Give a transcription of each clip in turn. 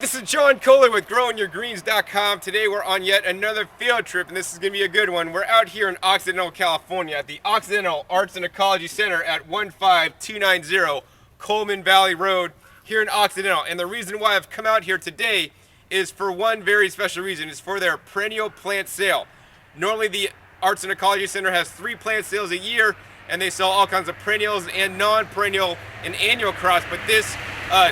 This is John Kohler with GrowingYourGreens.com. Today we're on yet another field trip, and this is going to be a good one. We're out here in Occidental, California at the Occidental Arts and Ecology Center at 15290 Coleman Valley Road here in Occidental. And the reason why I've come out here today is for one very special reason. It's for their perennial plant sale. Normally the Arts and Ecology Center has 3 plant sales a year, and they sell all kinds of perennials and non-perennial and annual crops, but this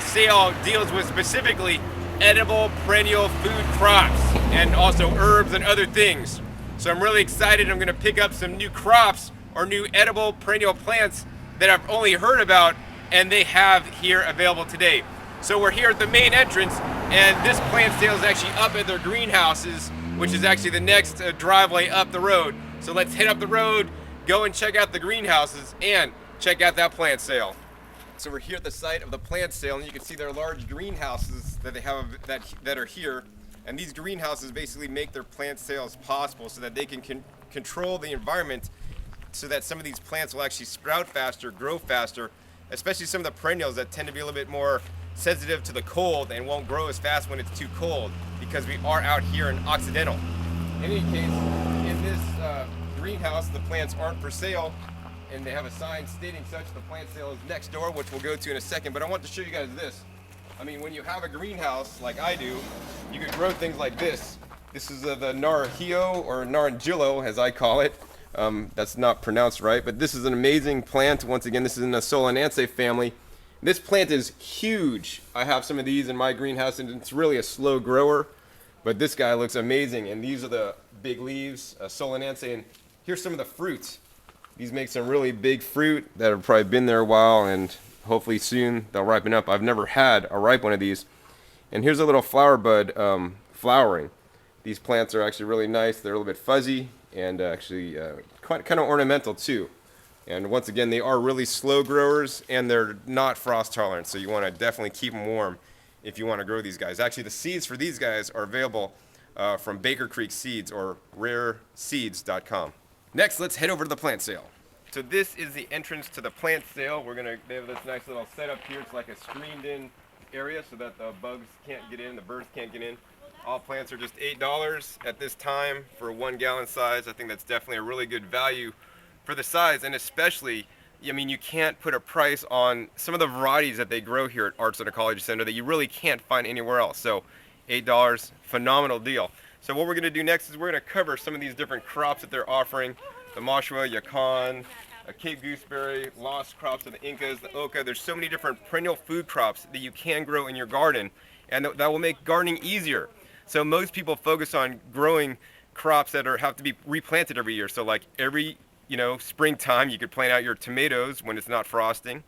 sale deals with specifically edible perennial food crops and also herbs and other things. So I'm really excited. I'm going to pick up some new crops or new edible perennial plants that I've only heard about and they have here available today. So we're here at the main entrance, and this plant sale is actually up at their greenhouses, which is actually the next driveway up the road. So let's head up the road, go and check out the greenhouses and check out that plant sale. So we're here at the site of the plant sale, and you can see their large greenhouses that they have that are here. And these greenhouses basically make their plant sales possible so that they can control the environment so that some of these plants will actually sprout faster, grow faster, especially some of the perennials that tend to be a little bit more sensitive to the cold and won't grow as fast when it's too cold, because we are out here in Occidental. In any case, in this greenhouse, the plants aren't for sale, and they have a sign stating such. The plant sale is next door, which we'll go to in a second, but I want to show you guys this. I mean, when you have a greenhouse like I do, you can grow things like this. This is the Naranjillo, or Naranjillo as I call it. That's not pronounced right, but this is an amazing plant. Once again, this is in the Solanaceae family. This plant is huge. I have some of these in my greenhouse, and it's really a slow grower, but this guy looks amazing. And these are the big leaves, Solanaceae, and here's some of the fruits. These make some really big fruit that have probably been there a while, and hopefully soon they'll ripen up. I've never had a ripe one of these. And here's a little flower bud flowering. These plants are actually really nice. They're a little bit fuzzy and actually kind of ornamental too. And once again, they are really slow growers, and they're not frost tolerant, so you want to definitely keep them warm if you want to grow these guys. Actually, the seeds for these guys are available from Baker Creek Seeds or rareseeds.com. Next, let's head over to the plant sale. So this is the entrance to the plant sale. They have this nice little setup here. It's like a screened in area so that the bugs can't get in, the birds can't get in. All plants are just $8 at this time for a 1 gallon size. I think that's definitely a really good value for the size, and especially, I mean, you can't put a price on some of the varieties that they grow here at Arts and Ecology Center that you really can't find anywhere else. So $8, phenomenal deal. So what we're going to do next is we're going to cover some of these different crops that they're offering. The Masha WA, Yacon, Cape Gooseberry, lost crops of the Incas, the Oca. There's so many different perennial food crops that you can grow in your garden, and that will make gardening easier. So most people focus on growing crops that have to be replanted every year. So like every springtime, you could plant out your tomatoes when it's not frosting,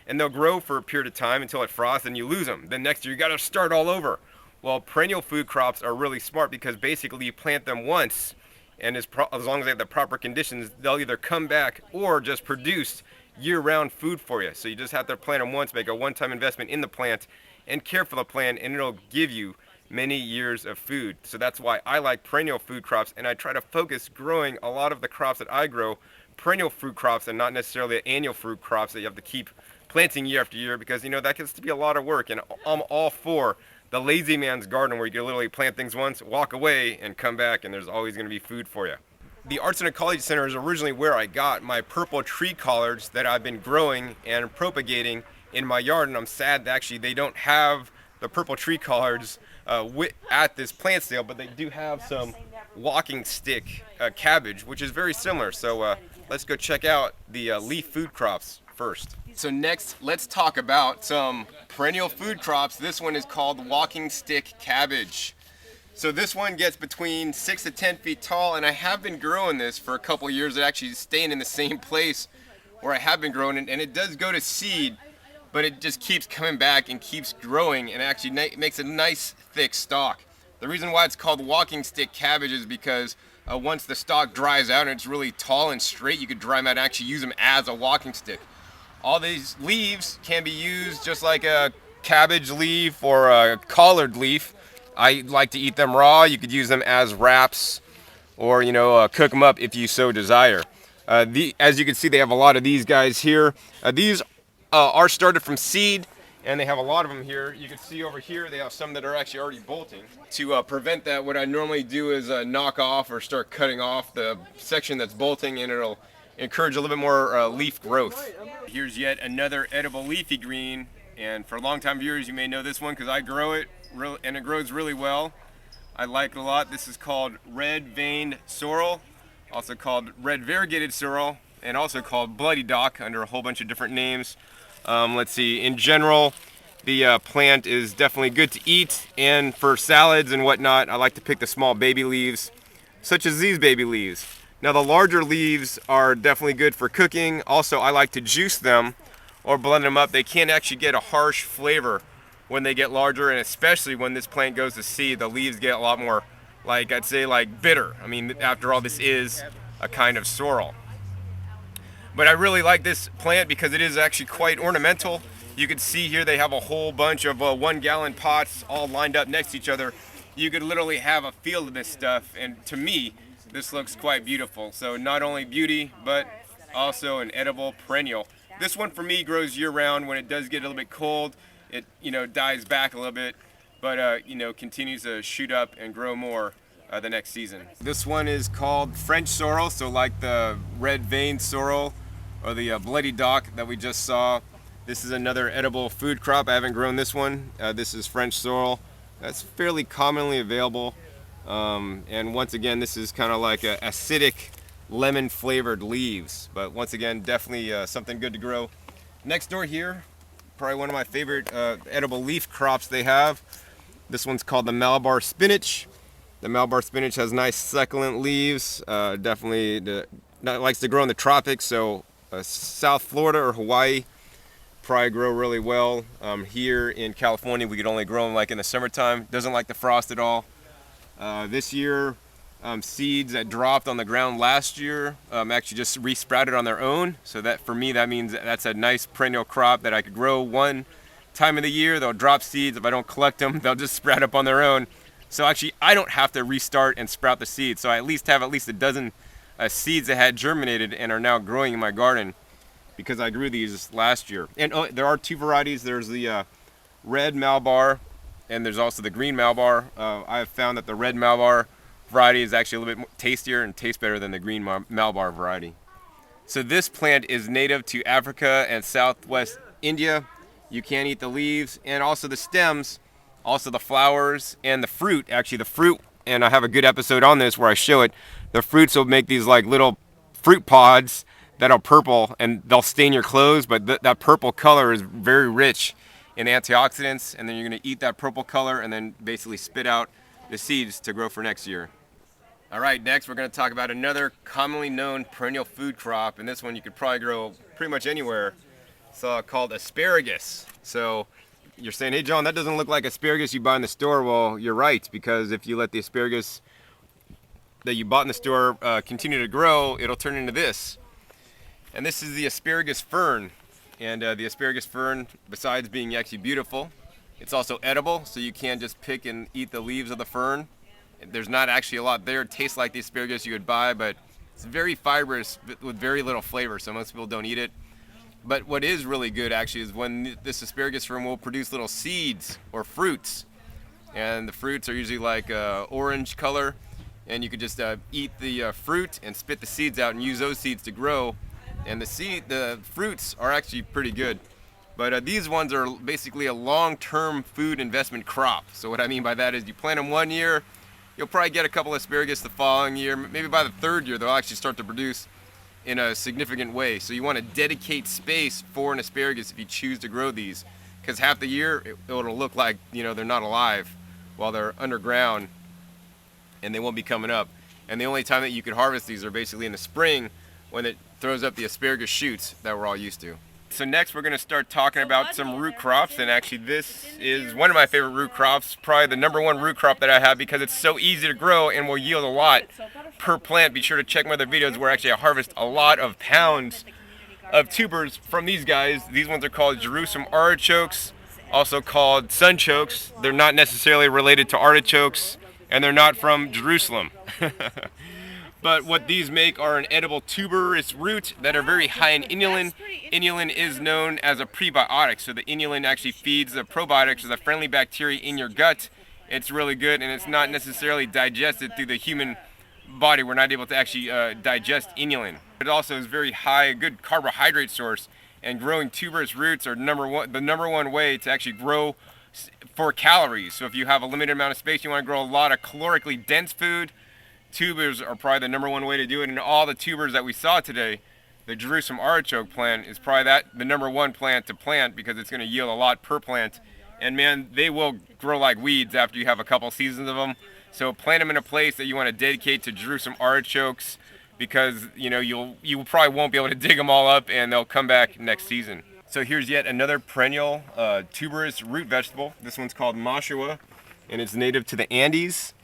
and they'll grow for a period of time until it frosts and you lose them. Then next year you got to start all over. Well, perennial food crops are really smart because basically you plant them once, and as long as they have the proper conditions, they'll either come back or just produce year-round food for you. So you just have to plant them once, make a one-time investment in the plant, and care for the plant, and it'll give you many years of food. So that's why I like perennial food crops, and I try to focus growing a lot of the crops that I grow, perennial fruit crops, and not necessarily annual fruit crops that you have to keep planting year after year, because that gets to be a lot of work. And I'm all for the lazy man's garden, where you can literally plant things once, walk away, and come back, and there's always going to be food for you. The Arts and Ecology Center is originally where I got my purple tree collards that I've been growing and propagating in my yard, and I'm sad that actually they don't have the purple tree collards at this plant sale, but they do have some walking stick cabbage, which is very similar. So let's go check out the leaf food crops first. So next, let's talk about some perennial food crops. This one is called walking stick cabbage. So this one gets between 6 to 10 feet tall, and I have been growing this for a couple years. It actually is staying in the same place where I have been growing it, and it does go to seed, but it just keeps coming back and keeps growing, and actually makes a nice thick stalk. The reason why it's called walking stick cabbage is because once the stalk dries out and it's really tall and straight, you could dry them out and actually use them as a walking stick. All these leaves can be used just like a cabbage leaf or a collard leaf. I like to eat them raw. You could use them as wraps, or cook them up if you so desire. As you can see, they have a lot of these guys here. These are started from seed, and they have a lot of them here. You can see over here they have some that are actually already bolting. To prevent that, what I normally do is knock off or start cutting off the section that's bolting, and it'll encourage a little bit more leaf growth. Here's yet another edible leafy green, and for long-time viewers you may know this one because I grow it, and it grows really well. I like it a lot. This is called red veined sorrel, also called red variegated sorrel, and also called bloody dock under a whole bunch of different names. Let's see, in general, the plant is definitely good to eat, and for salads and whatnot, I like to pick the small baby leaves, such as these baby leaves. Now the larger leaves are definitely good for cooking. Also, I like to juice them or blend them up. They can actually get a harsh flavor when they get larger, and especially when this plant goes to seed, the leaves get a lot more, like I'd say, like bitter. I mean, after all, this is a kind of sorrel. But I really like this plant because it is actually quite ornamental. You can see here they have a whole bunch of 1 gallon pots all lined up next to each other. You could literally have a field of this stuff, and to me, this looks quite beautiful. So not only beauty, but also an edible perennial. This one for me grows year round. When it does get a little bit cold, it dies back a little bit, but continues to shoot up and grow more the next season. This one is called French sorrel, so like the red veined sorrel or the bloody dock that we just saw. This is another edible food crop. I haven't grown this one. This is French sorrel. That's fairly commonly available. And once again, this is kind of like a acidic, lemon flavored leaves. But once again, definitely something good to grow. Next door here, probably one of my favorite edible leaf crops they have. This one's called the Malabar spinach. The Malabar spinach has nice succulent leaves. Definitely likes to grow in the tropics, so South Florida or Hawaii probably grow really well. Here in California, we could only grow them like in the summertime. Doesn't like the frost at all. This year, seeds that dropped on the ground last year actually just re-sprouted on their own. So that, for me, that means that's a nice perennial crop that I could grow one time of the year. They'll drop seeds. If I don't collect them, they'll just sprout up on their own. So actually, I don't have to restart and sprout the seeds. So I at least have a dozen seeds that had germinated and are now growing in my garden because I grew these last year. And there are 2 varieties. There's the red Malabar, and there's also the green Malabar. I have found that the red Malabar variety is actually a little bit more tastier and tastes better than the green Malabar variety. So this plant is native to Africa and Southwest India. You can eat the leaves and also the stems, also the flowers and the fruit. Actually, the fruit, and I have a good episode on this where I show it. The fruits will make these like little fruit pods that are purple, and they'll stain your clothes, but that purple color is very rich in antioxidants, and then you're going to eat that purple color and then basically spit out the seeds to grow for next year. All right, next we're going to talk about another commonly known perennial food crop, and this one you could probably grow pretty much anywhere. It's called asparagus. So you're saying, hey John, that doesn't look like asparagus you buy in the store. Well, you're right, because if you let the asparagus that you bought in the store continue to grow, it'll turn into this. And this is the asparagus fern. And the asparagus fern, besides being actually beautiful, it's also edible, so you can just pick and eat the leaves of the fern. There's not actually a lot there. It tastes like the asparagus you would buy, but it's very fibrous with very little flavor, so most people don't eat it. But what is really good actually is when this asparagus fern will produce little seeds or fruits. And the fruits are usually like orange color, and you could just eat the fruit and spit the seeds out and use those seeds to grow. And the fruits are actually pretty good. But these ones are basically a long-term food investment crop. So what I mean by that is you plant them one year, you'll probably get a couple of asparagus the following year. Maybe by the 3rd year, they'll actually start to produce in a significant way. So you want to dedicate space for an asparagus if you choose to grow these. Because half the year, it'll look like they're not alive while they're underground and they won't be coming up. And the only time that you could harvest these are basically in the spring when it throws up the asparagus shoots that we're all used to. So next we're going to start talking about some root crops, and actually this is one of my favorite root crops, probably the #1 root crop that I have because it's so easy to grow and will yield a lot per plant. Be sure to check my other videos where actually I harvest a lot of pounds of tubers from these guys. These ones are called Jerusalem artichokes, also called sunchokes. They're not necessarily related to artichokes, and they're not from Jerusalem. But what these make are an edible tuberous root that are very high in inulin. Inulin is known as a prebiotic, so the inulin actually feeds the probiotics, or the friendly bacteria in your gut. It's really good, and it's not necessarily digested through the human body. We're not able to actually digest inulin. It also is very high, a good carbohydrate source, and growing tuberous roots are the number one way to actually grow for calories. So if you have a limited amount of space, you want to grow a lot of calorically dense food, tubers are probably the number one way to do it. And all the tubers that we saw today, the Jerusalem artichoke plant is probably the number one plant to plant, because it's going to yield a lot per plant. And man, they will grow like weeds after you have a couple seasons of them. So plant them in a place that you want to dedicate to Jerusalem artichokes, because you probably won't be able to dig them all up, and they'll come back next season. So here's yet another perennial tuberous root vegetable. This one's called Masha WA, and it's native to the Andes.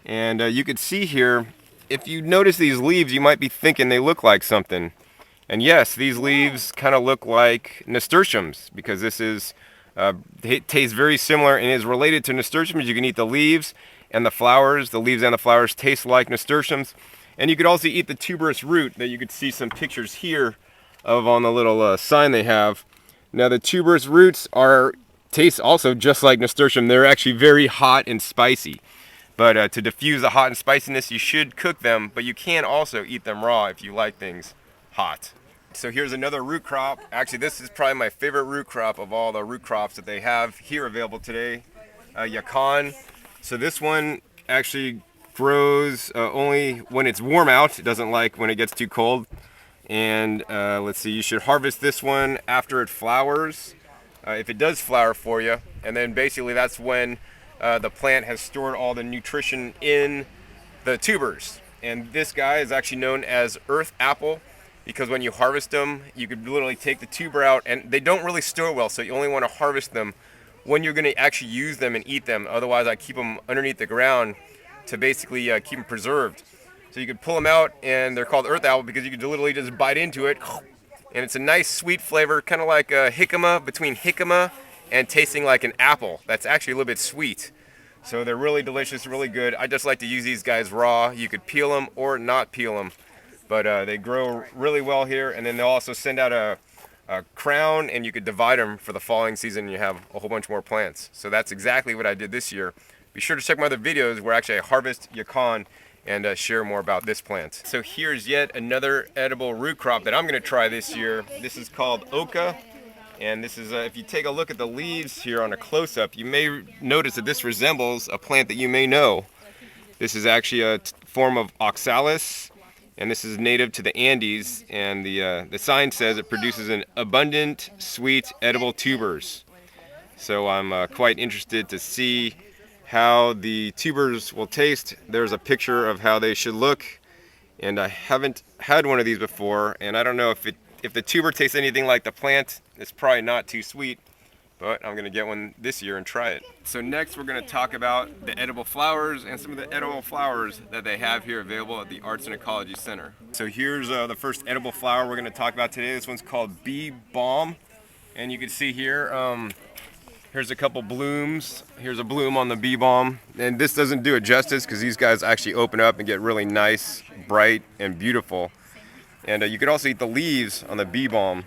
And you can see here, if you notice these leaves, you might be thinking they look like something. And yes, these leaves kind of look like nasturtiums, because this is, it tastes very similar and is related to nasturtiums. You can eat the leaves and the flowers. The leaves and the flowers taste like nasturtiums. And you could also eat the tuberous root that you could see some pictures here of on the little sign they have. Now the tuberous roots taste also just like nasturtium. They're actually very hot and spicy. But to diffuse the hot and spiciness, you should cook them, but you can also eat them raw if you like things hot. So here's another root crop. Actually, this is probably my favorite root crop of all the root crops that they have here available today. Yacon. So this one actually grows only when it's warm out. It doesn't like when it gets too cold. And let's see, you should harvest this one after it flowers, if it does flower for you. And then basically that's when the plant has stored all the nutrition in the tubers. And this guy is actually known as earth apple, because when you harvest them, you could literally take the tuber out, and they don't really store well, so you only want to harvest them when you're going to actually use them and eat them. Otherwise, I keep them underneath the ground to basically keep them preserved. So you could pull them out, and they're called earth apple because you could literally just bite into it, and it's a nice sweet flavor, kind of like jicama, between jicama and tasting like an apple. That's actually a little bit sweet. So they're really delicious, really good. I just like to use these guys raw. You could peel them or not peel them, but they grow really well here. And then they'll also send out a crown, and you could divide them for the following season, and you have a whole bunch more plants. So that's exactly what I did this year. Be sure to check my other videos where actually I harvest Yacon and share more about this plant. So here's yet another edible root crop that I'm going to try this year. This is called oca. And this is, if you take a look at the leaves here on a close-up, you may notice that this resembles a plant that you may know. This is actually a form of oxalis, and this is native to the Andes. And the sign says it produces an abundant, sweet, edible tubers. So I'm quite interested to see how the tubers will taste. There's a picture of how they should look, and I haven't had one of these before, and I don't know if the tuber tastes anything like the plant. It's probably not too sweet, but I'm going to get one this year and try it. So next we're going to talk about the edible flowers and some of the edible flowers that they have here available at the Arts and Ecology Center. So here's the first edible flower we're going to talk about today. This one's called bee balm, and you can see here, here's a couple blooms. Here's a bloom on the bee balm, and this doesn't do it justice because these guys actually open up and get really nice, bright, and beautiful. And you could also eat the leaves on the bee balm.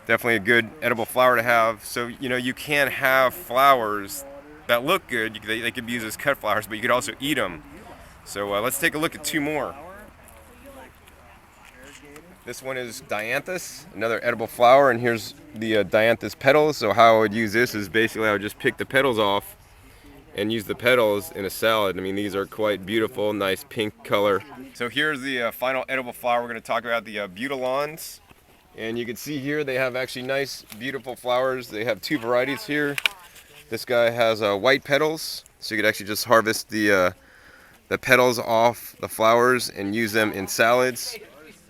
Definitely a good edible flower to have. So, you can have flowers that look good. They could be used as cut flowers, but you could also eat them. So let's take a look at two more. This one is Dianthus, another edible flower, and here's the Dianthus petals. So how I would use this is basically I would just pick the petals off and use the petals in a salad. I mean, these are quite beautiful, nice pink color. So here's the final edible flower we're going to talk about, the butylons. And you can see here they have actually nice, beautiful flowers. They have two varieties here. This guy has white petals, so you could actually just harvest the petals off the flowers and use them in salads.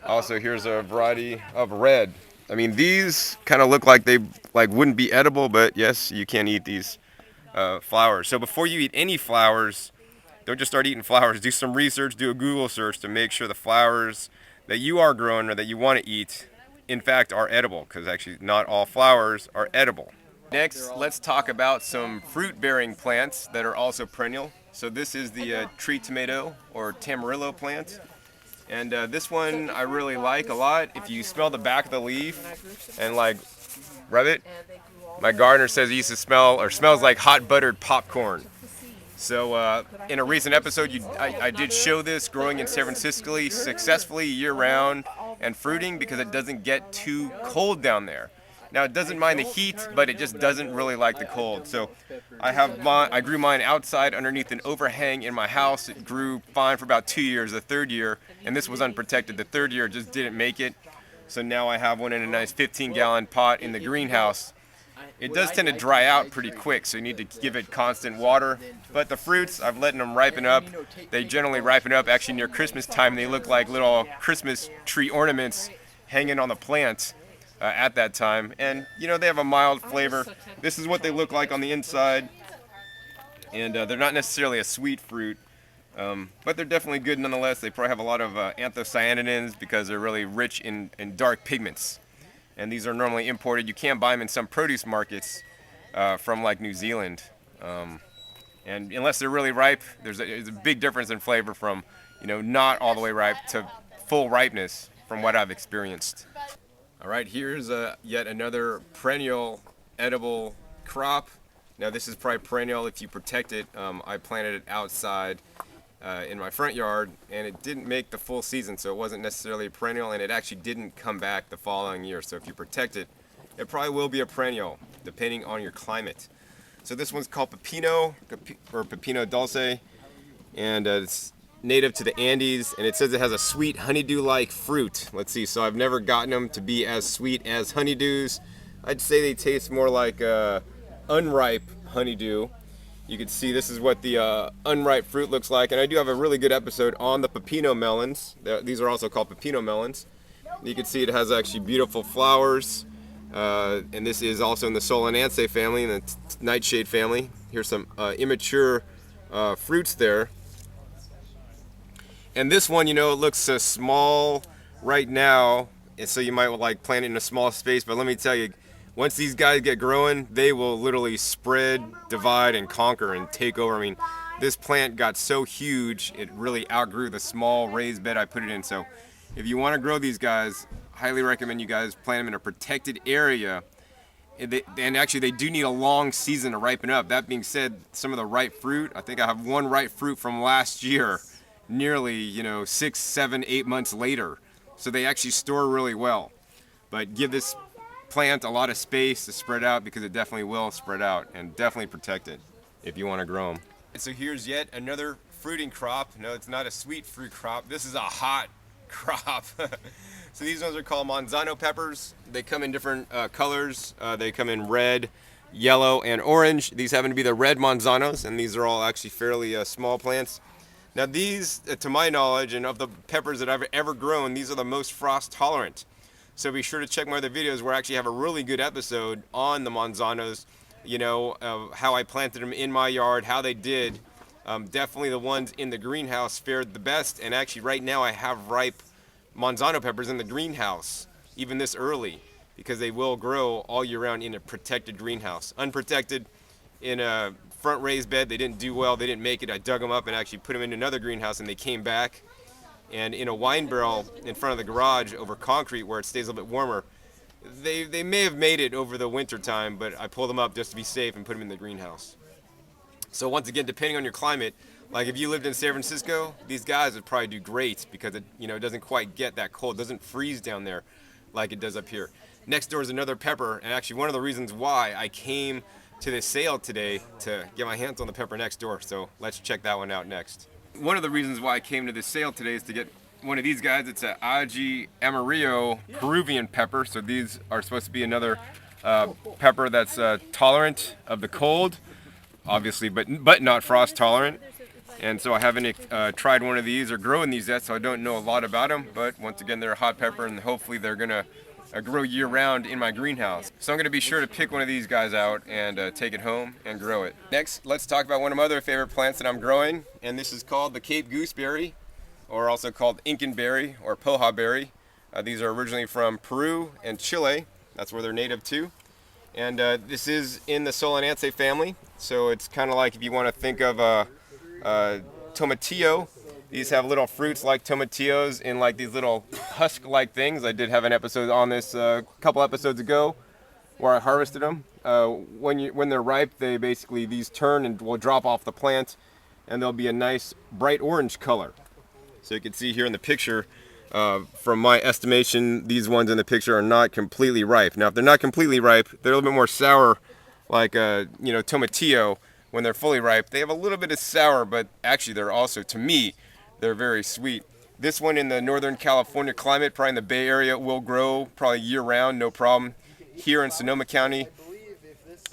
Also, here's a variety of red. I mean, these kind of look like they wouldn't be edible, but yes, you can eat these flowers. So before you eat any flowers, don't just start eating flowers. Do some research, do a Google search to make sure the flowers that you are growing or that you want to eat, in fact, are edible, because actually not all flowers are edible. Next, let's talk about some fruit-bearing plants that are also perennial. So this is the tree tomato or Tamarillo plant. And this one I really like a lot. If you smell the back of the leaf and like rub it, my gardener says it used to smell or smells like hot buttered popcorn. So in a recent episode, I did show this growing in San Francisco successfully year-round and fruiting because it doesn't get too cold down there. Now it doesn't mind the heat, but it just doesn't really like the cold. So I grew mine outside underneath an overhang in my house. It grew fine for about 2 years. The third year, and this was unprotected, the third year just didn't make it. So now I have one in a nice 15-gallon pot in the greenhouse. It does tend to dry out pretty quick, so you need to give it constant water. But the fruits, I've letting them ripen up. They generally ripen up actually near Christmas time. They look like little Christmas tree ornaments hanging on the plant at that time. And, you know, they have a mild flavor. This is what they look like on the inside. And they're not necessarily a sweet fruit, but they're definitely good nonetheless. They probably have a lot of anthocyanidins because they're really rich in dark pigments. And these are normally imported. You can buy them in some produce markets from like New Zealand. And unless they're really ripe, there's a big difference in flavor from, you know, not all the way ripe to full ripeness from what I've experienced. All right, here's yet another perennial edible crop. Now this is probably perennial if you protect it. I planted it outside in my front yard, and it didn't make the full season, so it wasn't necessarily a perennial, and it actually didn't come back the following year. So if you protect it, it probably will be a perennial, depending on your climate. So this one's called Pepino, or Pepino dulce, and it's native to the Andes, and it says it has a sweet honeydew-like fruit. Let's see, so I've never gotten them to be as sweet as honeydews. I'd say they taste more like unripe honeydew. You can see this is what the unripe fruit looks like, and I do have a really good episode on the Pepito melons. These are also called Pepito melons. You can see it has actually beautiful flowers, and this is also in the Solanaceae family, in the nightshade family. Here's some immature fruits there. And this one, you know, it looks small right now, and so you might like plant it in a small space, but let me tell you, once these guys get growing, they will literally spread, divide, and conquer and take over. I mean, this plant got so huge, it really outgrew the small raised bed I put it in. So if you want to grow these guys, highly recommend you guys plant them in a protected area. And actually, they do need a long season to ripen up. That being said, some of the ripe fruit, I think I have one ripe fruit from last year, nearly, you know, 6, 7, 8 months later. So they actually store really well. But give this plant a lot of space to spread out, because it definitely will spread out, and definitely protect it if you want to grow them. And so here's yet another fruiting crop. No, it's not a sweet fruit crop. This is a hot crop. So these ones are called Manzano Peppers. They come in different colors. They come in red, yellow, and orange. These happen to be the red Manzanos, and these are all actually fairly small plants. Now these, to my knowledge, and of the peppers that I've ever grown, these are the most frost tolerant. So be sure to check my other videos where I actually have a really good episode on the Manzanos, you know, how I planted them in my yard, how they did. Definitely the ones in the greenhouse fared the best, and actually right now I have ripe Manzano peppers in the greenhouse, even this early, because they will grow all year round in a protected greenhouse. Unprotected, in a front raised bed, they didn't do well, they didn't make it. I dug them up and actually put them in another greenhouse, and they came back. And in a wine barrel in front of the garage over concrete where it stays a little bit warmer, they may have made it over the winter time, but I pulled them up just to be safe and put them in the greenhouse. So once again, depending on your climate, like if you lived in San Francisco, these guys would probably do great, because it, you know, it doesn't quite get that cold. It doesn't freeze down there like it does up here. Next door is another pepper, and actually one of the reasons why I came to this sale today to get my hands on the pepper next door. So let's check that one out next. One of the reasons why I came to this sale today is to get one of these guys. It's an Ajimarillo Peruvian pepper. So these are supposed to be another pepper that's tolerant of the cold, obviously, but not frost tolerant. And so I haven't tried one of these or grown these yet, so I don't know a lot about them. But once again, they're a hot pepper, and hopefully they're gonna grow year-round in my greenhouse. So I'm going to be sure to pick one of these guys out and take it home and grow it. Next, let's talk about one of my other favorite plants that I'm growing, and this is called the Cape Gooseberry, or also called Incanberry or Poja berry. These are originally from Peru and Chile. That's where they're native to. And this is in the Solanaceae family, so it's kind of like if you want to think of tomatillo, These have little fruits like tomatillos in like these little husk-like things. I did have an episode on this a couple episodes ago where I harvested them. When they're ripe, these turn and will drop off the plant, and they'll be a nice bright orange color. So you can see here in the picture, from my estimation, these ones in the picture are not completely ripe. Now, if they're not completely ripe, they're a little bit more sour, like tomatillo. When they're fully ripe, they have a little bit of sour, but actually they're also, to me, they're very sweet. This one in the Northern California climate, probably in the Bay Area, will grow probably year-round, no problem. Here in Sonoma County,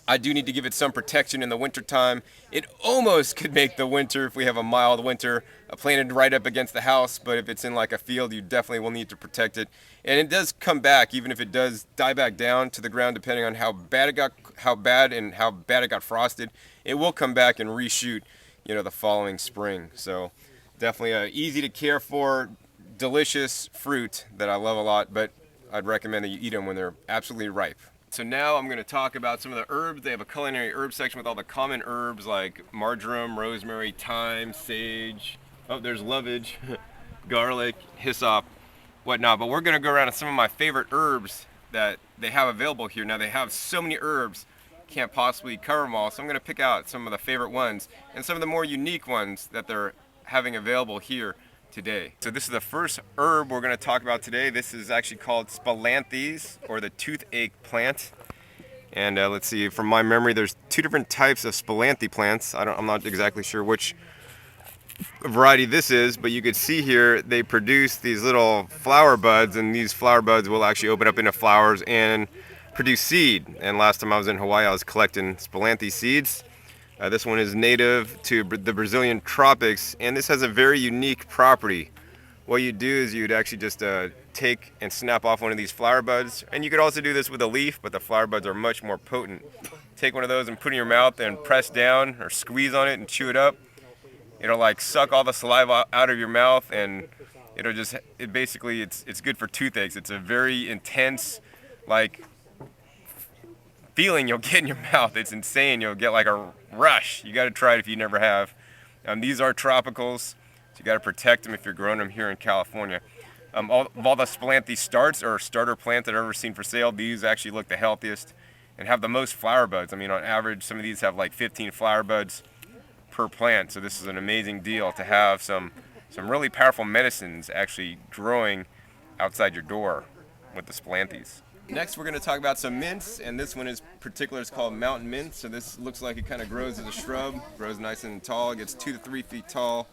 I do need to give it some protection in the wintertime. It almost could make the winter if we have a mild winter, planted right up against the house, but if it's in like a field, you definitely will need to protect it. And it does come back, even if it does die back down to the ground, depending on how bad it got frosted. It will come back and reshoot, the following spring. So definitely easy to care for, delicious fruit that I love a lot, but I'd recommend that you eat them when they're absolutely ripe. So now I'm going to talk about some of the herbs. They have a culinary herb section with all the common herbs like marjoram, rosemary, thyme, sage. Oh, there's lovage, garlic, hyssop, whatnot. But we're going to go around to some of my favorite herbs that they have available here. Now they have so many herbs, can't possibly cover them all. So I'm going to pick out some of the favorite ones and some of the more unique ones that they're having available here today. So this is the first herb we're going to talk about today. This is actually called Spilanthes, or the toothache plant. And let's see, from my memory, there's two different types of Spilanthe plants. I'm not exactly sure which variety this is, but you could see here they produce these little flower buds, and these flower buds will actually open up into flowers and produce seed. And last time I was in Hawaii, I was collecting Spilanthe seeds. This one is native to the Brazilian tropics, and this has a very unique property. What you do is you'd actually just take and snap off one of these flower buds, and you could also do this with a leaf, but the flower buds are much more potent. Take one of those and put it in your mouth and press down or squeeze on it and chew it up. It'll like suck all the saliva out of your mouth, and it's good for toothaches. It's a very intense, feeling you'll get in your mouth. It's insane. You'll get like a rush. You got to try it if you never have. These are tropicals, so you got to protect them if you're growing them here in California. All the Spilanthe starter plants that I've ever seen for sale, these actually look the healthiest and have the most flower buds. On average, some of these have like 15 flower buds per plant. So this is an amazing deal to have some really powerful medicines actually growing outside your door with the Spilanthes. Next, we're going to talk about some mints, and this one is called mountain mint. So this looks like it kind of grows as a shrub, grows nice and tall, it gets 2 to 3 feet tall,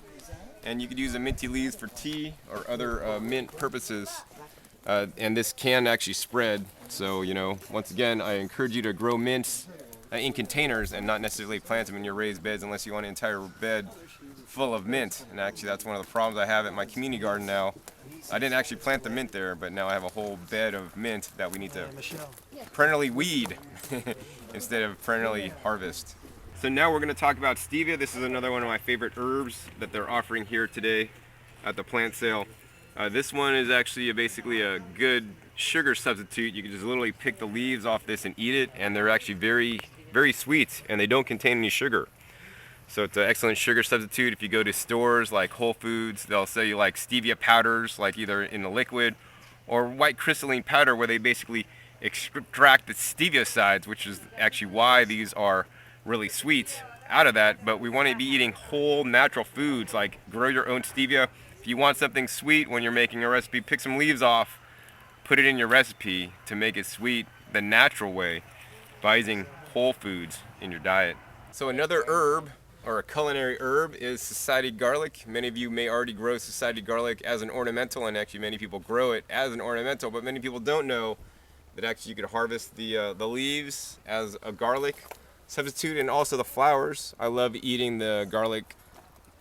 and you could use the minty leaves for tea or other mint purposes. And this can actually spread. So once again, I encourage you to grow mints in containers and not necessarily plant them in your raised beds unless you want an entire bed full of mint. And actually, that's one of the problems I have at my community garden now. I didn't actually plant the mint there, but now I have a whole bed of mint that we need to perennially weed instead of perennially harvest. So now we're going to talk about stevia. This is another one of my favorite herbs that they're offering here today at the plant sale. This one is actually basically a good sugar substitute. You can just literally pick the leaves off this and eat it, and they're actually very, very sweet, and they don't contain any sugar. So it's an excellent sugar substitute. If you go to stores like Whole Foods, they'll sell you like stevia powders, like either in the liquid or white crystalline powder, where they basically extract the stevia sides, which is actually why these are really sweet, out of that. But we want to be eating whole natural foods, like grow your own stevia. If you want something sweet when you're making a recipe, pick some leaves off, put it in your recipe to make it sweet the natural way by using whole foods in your diet. So another herb, or a culinary herb, is society garlic. Many of you may already grow society garlic as an ornamental, and actually many people grow it as an ornamental, but many people don't know that actually you could harvest the leaves as a garlic substitute, and also the flowers. I love eating the garlic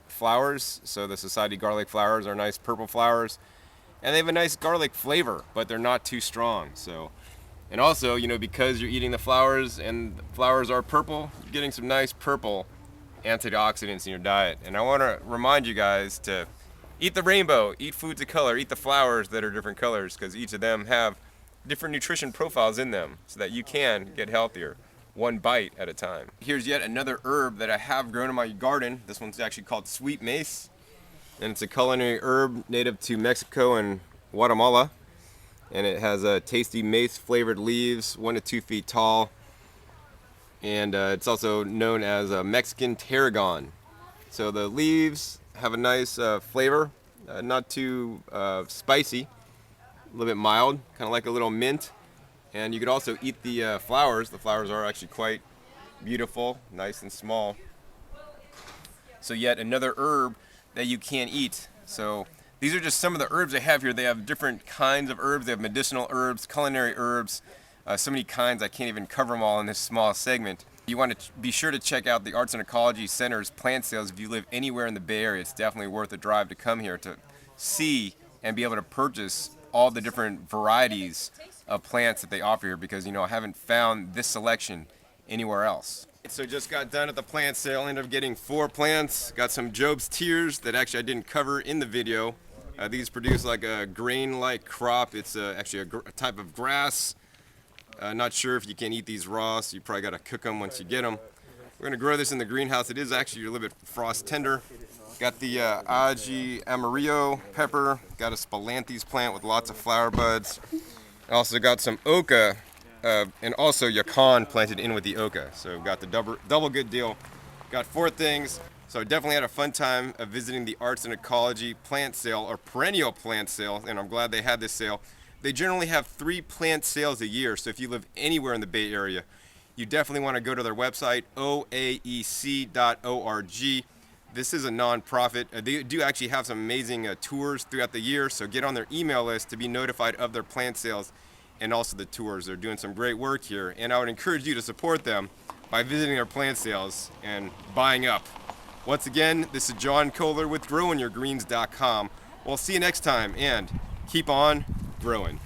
flowers. So the society garlic flowers are nice purple flowers, and they have a nice garlic flavor, but they're not too strong. So, and also, because you're eating the flowers and the flowers are purple, you're getting some nice purple antioxidants in your diet. And I want to remind you guys to eat the rainbow, eat foods of color, eat the flowers that are different colors, because each of them have different nutrition profiles in them so that you can get healthier one bite at a time. Here's yet another herb that I have grown in my garden. This one's actually called sweet mace. And it's a culinary herb native to Mexico and Guatemala. And it has tasty mace flavored leaves, 1 to 2 feet tall. And it's also known as Mexican tarragon. So the leaves have a nice flavor, not too spicy, a little bit mild, kind of like a little mint. And you could also eat the flowers. The flowers are actually quite beautiful, nice and small. So yet another herb that you can eat. So these are just some of the herbs they have here. They have different kinds of herbs. They have medicinal herbs, culinary herbs, so many kinds I can't even cover them all in this small segment. You want to be sure to check out the Arts and Ecology Center's plant sales. If you live anywhere in the Bay Area, it's definitely worth a drive to come here to see and be able to purchase all the different varieties of plants that they offer here, because I haven't found this selection anywhere else. So just got done at the plant sale, ended up getting 4 plants. Got some Job's Tears that actually I didn't cover in the video. These produce like a grain-like crop. It's actually a type of grass. Not sure if you can eat these raw, so you probably got to cook them once you get them. We're going to grow this in the greenhouse. It is actually a little bit frost tender. Got the Ajimarillo pepper. Got a Spilanthes plant with lots of flower buds. Also got some oca. And also Yacon planted in with the oca. So we've got the double good deal. Got 4 things. So definitely had a fun time visiting the Arts and Ecology plant sale, or Perennial plant sale, and I'm glad they had this sale. They generally have 3 plant sales a year, so if you live anywhere in the Bay Area, you definitely want to go to their website, oaec.org. This is a non-profit. They do actually have some amazing tours throughout the year, so get on their email list to be notified of their plant sales and also the tours. They're doing some great work here, and I would encourage you to support them by visiting their plant sales and buying up. Once again, this is John Kohler with growingyourgreens.com. We'll see you next time, and keep on growing.